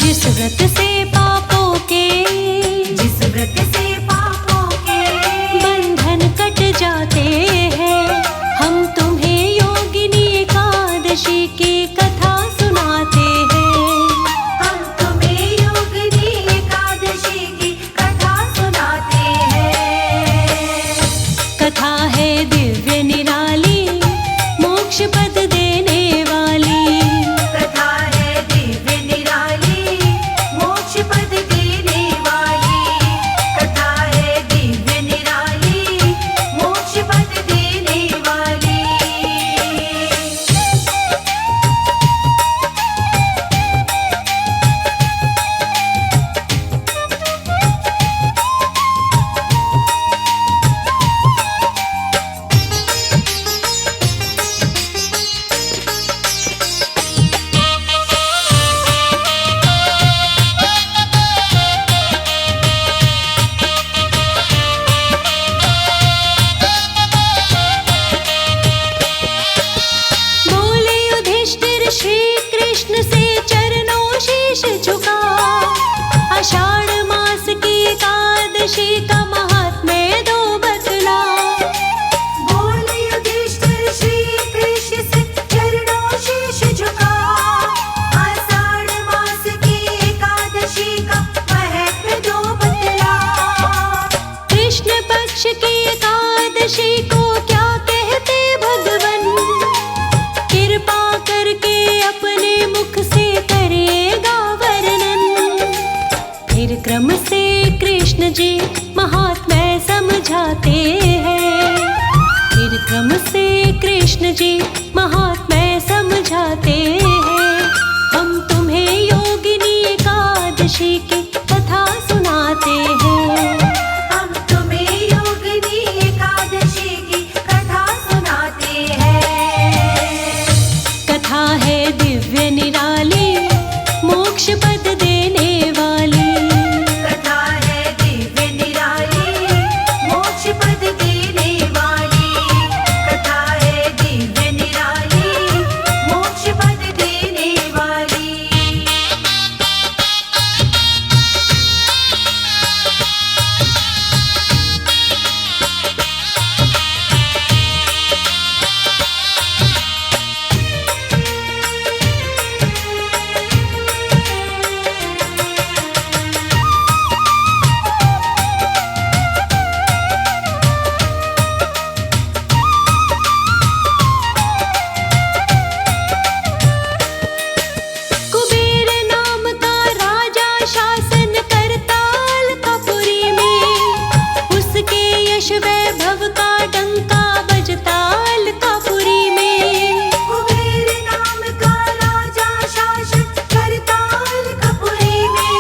जिस व्रत से पापों के बंधन कट जाते हैं, हम तुम्हें योगिनी एकादशी की कथा सुनाते हैं। हम तुम्हें योगिनी एकादशी की कथा सुनाते हैं। कथा है दिव्य निराली, मोक्ष पद देने वाली। कथा है दिव्य निराली, मोक्ष पद देने वाली। कथा है दिव्य निराली, मोक्ष पद देने वाली। बोले युधिष्ठिर श्री कृष्ण से चरणों शीश झुका, आषाढ़ मास की एकादशी का महात्म्य दो बतला। बोले युधिष्ठिर श्री कृष्ण से चरणों शीश झुका, आषाढ़ मास की एकादशी का महत्व दो बतला। कृष्ण पक्ष की एकादशी को क्या कहते भगवन, कृपा करके अपने मुख से करेगा वर्णन। फिर क्रम से कृष्ण जी महात्म्य समझाते हैं। फिर क्रम से कृष्ण जी महात्म्य समझाते हैं। हम तुम्हें योगिनी एकादशी की कथा सुनाते हैं। हम तुम्हें योगिनी एकादशी की कथा सुनाते हैं। कथा है दिव्य निराली, मोक्ष पद देने वाली। कथा है दिव्य निराली, मोक्ष पद देने वाली। कथा है दिव्य निराली, मोक्ष पद देने वाली। कुबेर नाम का राजा शासन करता अलकापुरी में, उसके यश वैभव का डंका बजता अलकापुरी में। कुबेर नाम का राजा शासन करता अलकापुरी में,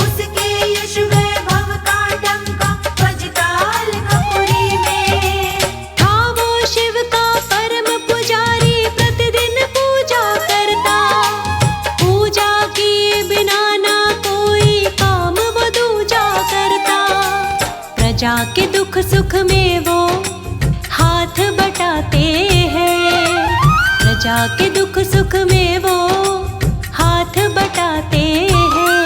उसके यश वैभव का डंका बजता अलकापुरी में। था वो शिव का परम पुजारी, प्रतिदिन पूजा करता। पूजा किए बिना ना कोई काम वो दूजा करता। प्रजा के दुख सुख में वो हाथ बटाते हैं। प्रजा के दुख सुख में वो हाथ बटाते हैं।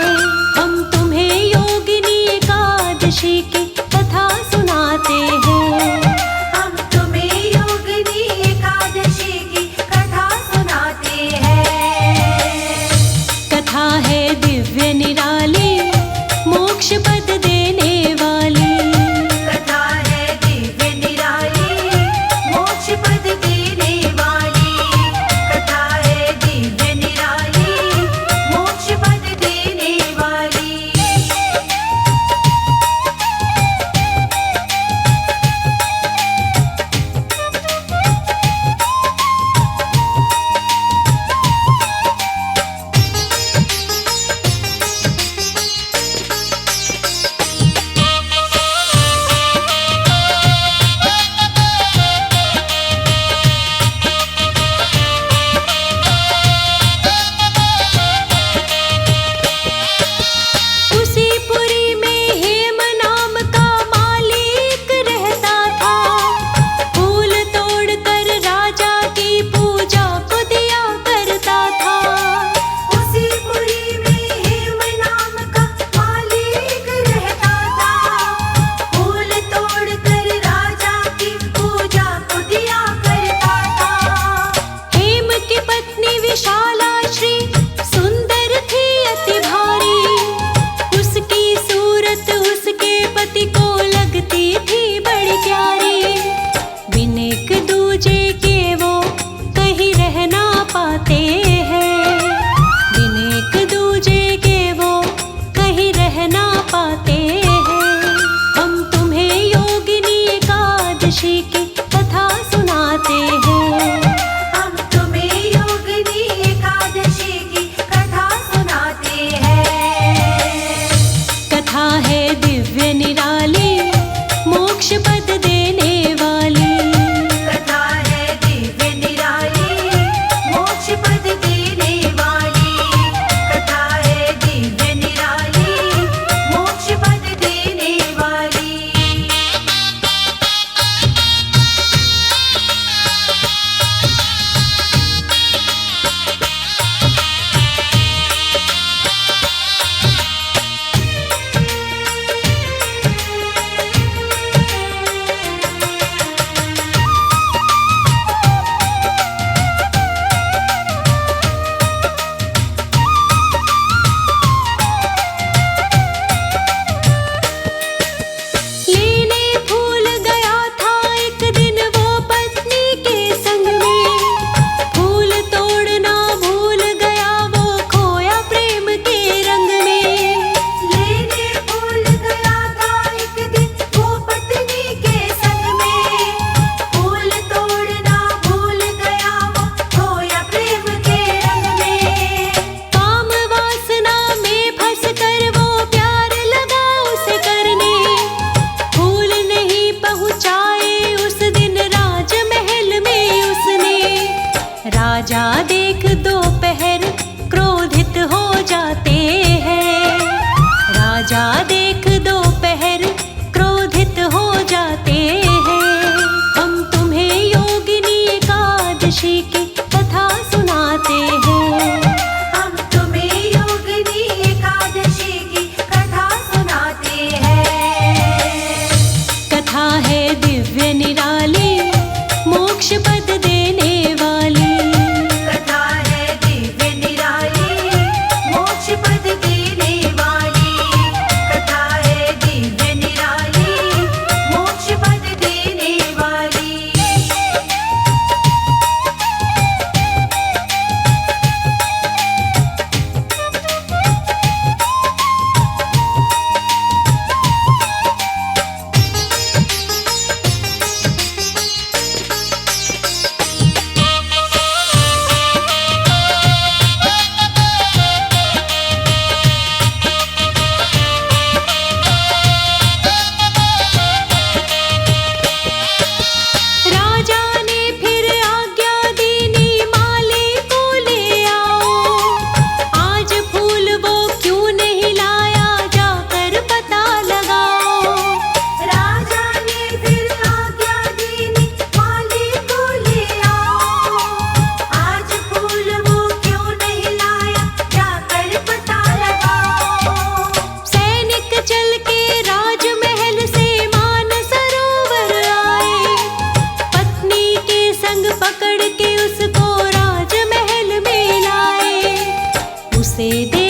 हम तुम्हें योगिनी एकादशी की कथा सुनाते हैं। हम तुम्हें योगिनी एकादशी की कथा सुनाते हैं। कथा है दिव्य निराली, मोक्ष पद देने वाली। कथा है दिव्य निराली, मोक्ष पद देने वाली। कथा है दिव्य निराली, मोक्ष पद देने वाली।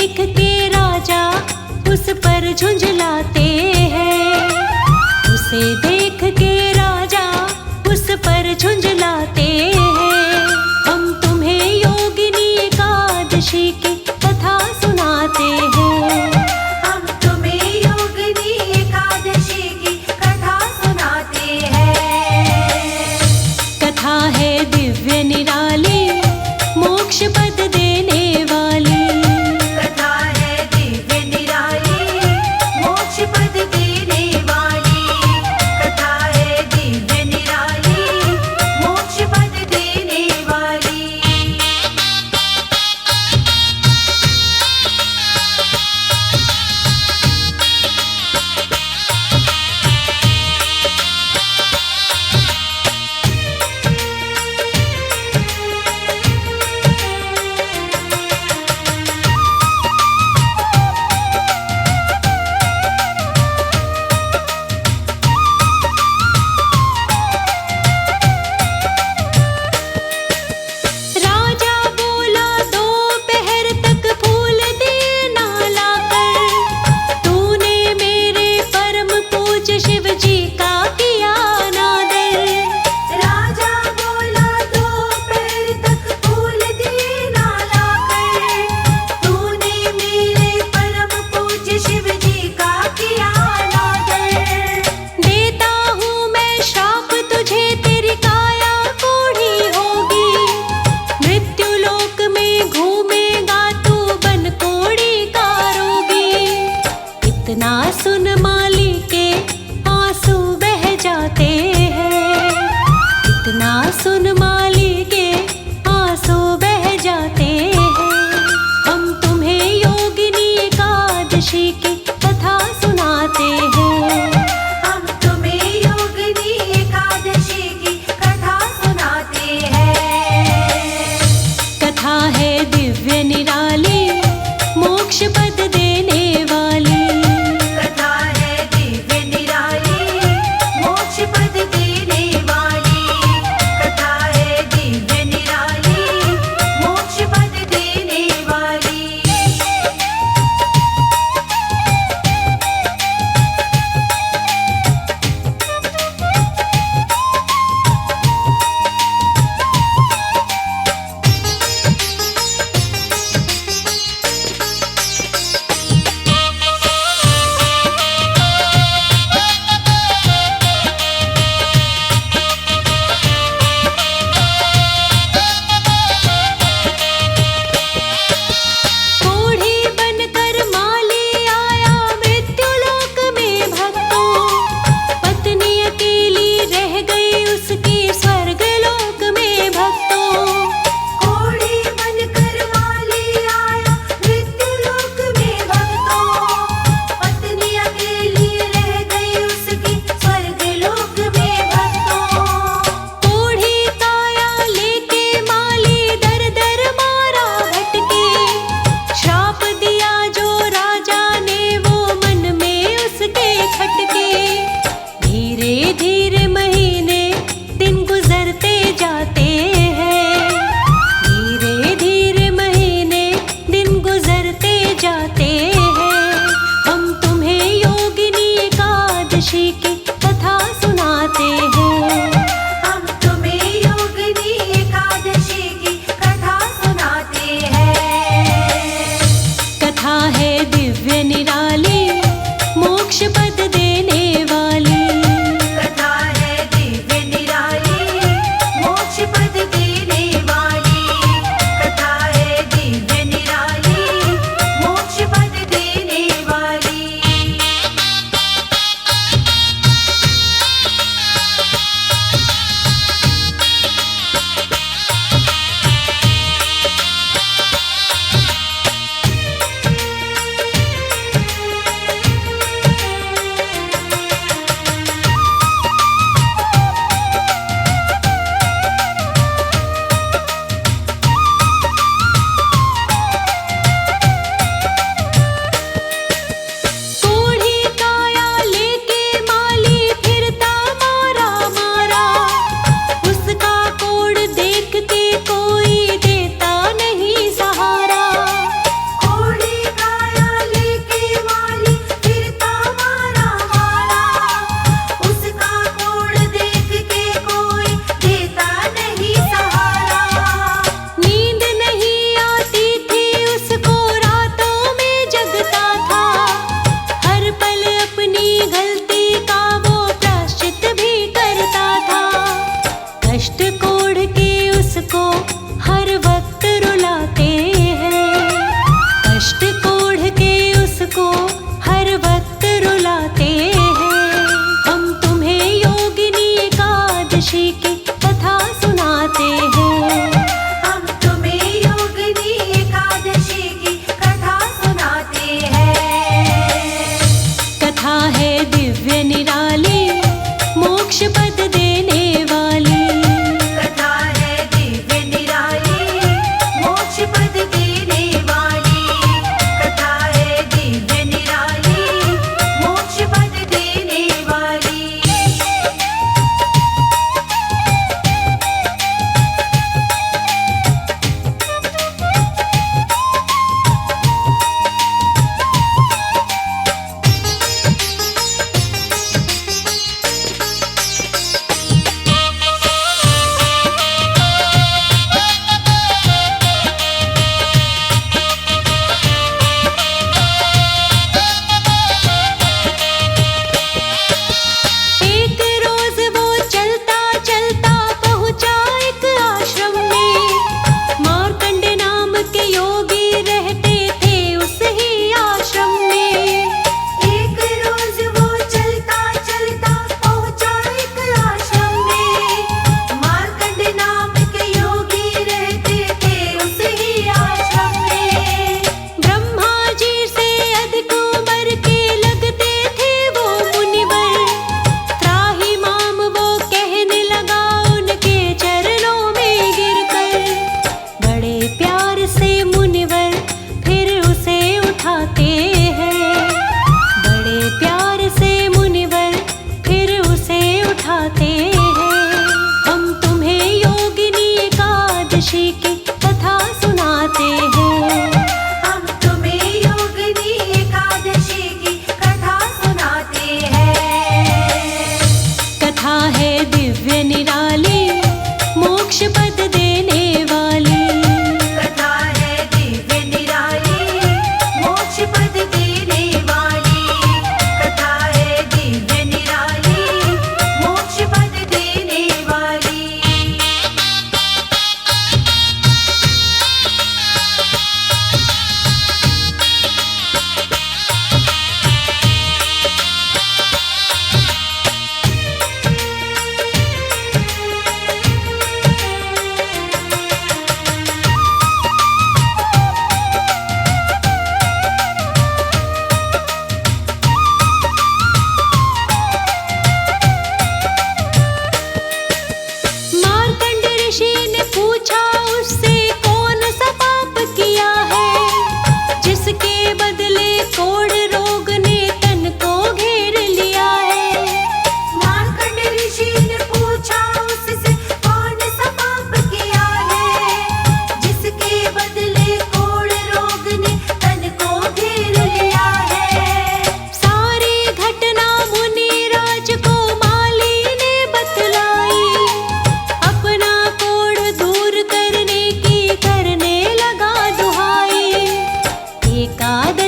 देख के राजा उस पर झुंझलाते हैं। उसे देख के राजा उस पर झुंझलाते हैं। हम तुम्हें योगिनी एकादशी की कथा सुनाते हैं। हम तुम्हें योगिनी एकादशी की कथा सुनाते हैं। कथा है दिव्य निराली, मोक्ष पद देने वाली। कथा है दिव्य निराली, मोक्ष पद देने वाली। कथा है दिव्य निराली, मोक्ष पद देने वाली। राजा बोला दोपहर तक फूल दिए ना लाकर। तूने मेरे परम पूज्य शिव जी का किया अनादर। राजा बोला दोपहर तक फूल दिए ना लाकर। तूने मेरे परम पूज्य शिव जी का किया अनादर। देता हूँ मैं श्राप तुझे, तेरी काया कोढ़ी होगी। मृत्यु लोक में घूमेगा तू बन कोढ़ी का रोगी। इतना सुन माली के आंसू बह जाते हैं। इतना सुन माली के आंसू बह जाते हैं। हम तुम्हें योगिनी एकादशी की कथा सुनाते हैं। हम तुम्हें योगिनी एकादशी की कथा सुनाते हैं। कथा है दिव्य निराली, मोक्ष पद देने वाली। कथा है दिव्य निराली, मोक्ष पद देने वाली। कथा है दिव्य निराली, मोक्ष पद देने वाली। कोढ़ी बनकर माली आया मृत्यु लोक में भक्तों। पत्नी अकेली रह गई उसकी स्वर्ग लोक में भक्तों। कोढ़ी बनकर माली आया मृत्यु लोक में भक्तों। पत्नी अकेली रह गई उसकी स्वर्ग लोक में भक्तों। कोढ़ी काया लेके माली दर दर मारा भटके। श्राप दिया जो राजा ने वो मन में उसके खटके। धीरे धीरे महीने दिन गुजरते जाते हैं। धीरे धीरे महीने दिन गुजरते जाते हैं। हम तुम्हें योगिनी एकादशी की कथा सुनाते हैं। हम तुम्हें योगिनी एकादशी की कथा सुनाते हैं। कथा है दिव्य निराली, मोक्ष पद देने वाली। कथा है दिव्य निराली, मोक्ष पद देने वाली। कथा है दिव्य निराली, मोक्ष पद देने वाली।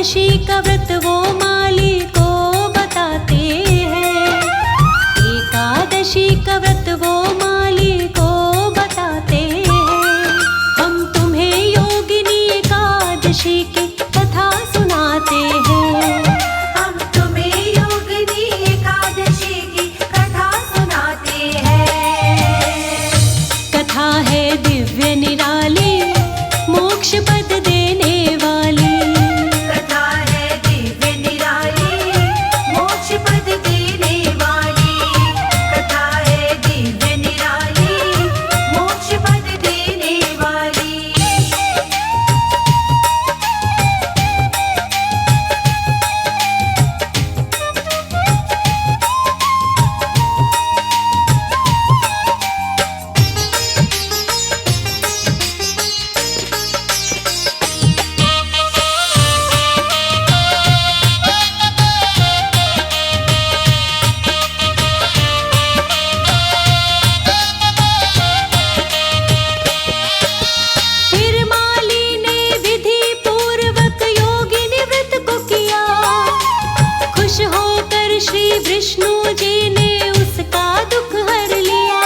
एकादशी का व्रत वो माली को बताते हैं। एकादशी का व्रत वो माली को बताते हैं। हम तुम्हें योगिनी एकादशी की कथा सुनाते हैं। हम तुम्हें योगिनी एकादशी की कथा सुनाते हैं। कथा है दिव्य निराली, मोक्ष पद देने वाली। कथा है दिव्य निराली, मोक्ष पद देने वाली। कथा है दिव्य निराली, मोक्ष पद देने वाली। फिर माली ने विधि पूर्वक योगिनी व्रत को किया। खुश होकर श्री विष्णु जी ने उसका दुख हर लिया।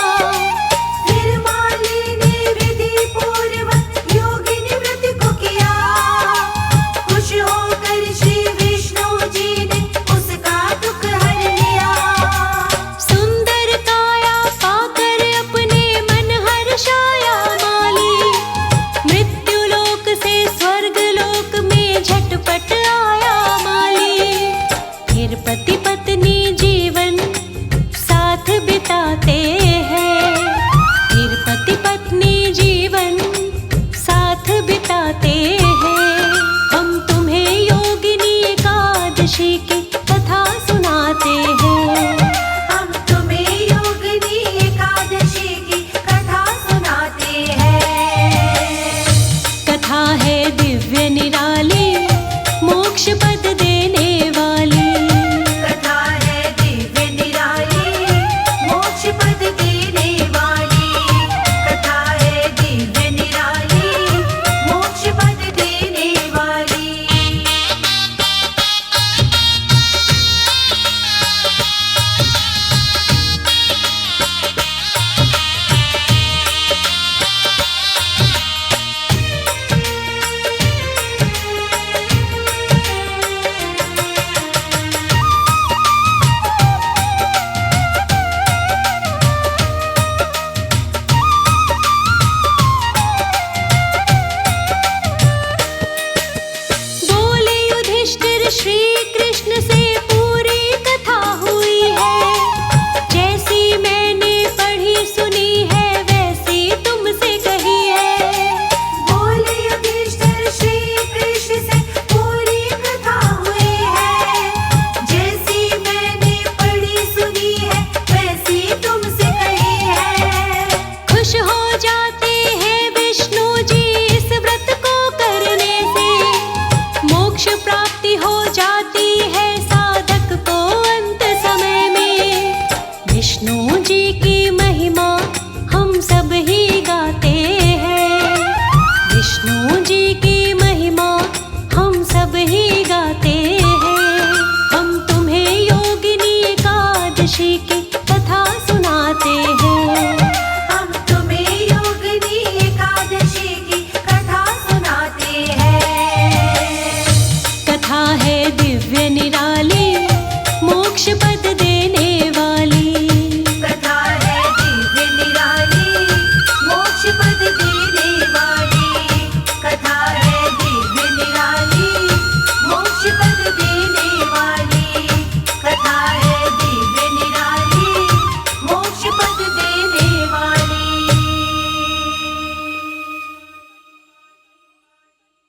फिर माली ने विधि पूर्वक योगिनी व्रत को किया। खुश होकर श्री विष्णु जी ने उसका दुख हर लिया। सुंदर काया पाकर अपने मन हर्षाया माली। मृत्युलोक से स्वर्गलोक में झटपट आया माली। फिर पति पत्नी जीवन साथ बिताते हैं। फिर पति पत्नी जीवन साथ बिताते हैं। हम तुम्हें योगिनी एकादशी की कथा सुनाते हैं। हम तुम्हें योगिनी एकादशी की कथा सुनाते हैं। कथा है दिव्य निराली, मोक्ष पद देने वाली। कथा है दिव्य निराली, मोक्ष पद देने वाली। कथा है दिव्य निराली, मोक्ष पद देने वाली। बोले युधिष्ठिर श्री कृष्ण से पूरी कथा हुई है। जैसी मैंने पढ़ी सुनी है वैसी तुमसे कही है। बोले युधिष्ठिर श्री कृष्ण से पूरी कथा हुई है। जैसी मैंने पढ़ी सुनी है वैसी तुमसे कही है। खुश हो जाते हैं विष्णु जी इस व्रत को करने से। मोक्ष प्राप्ति हो जाती है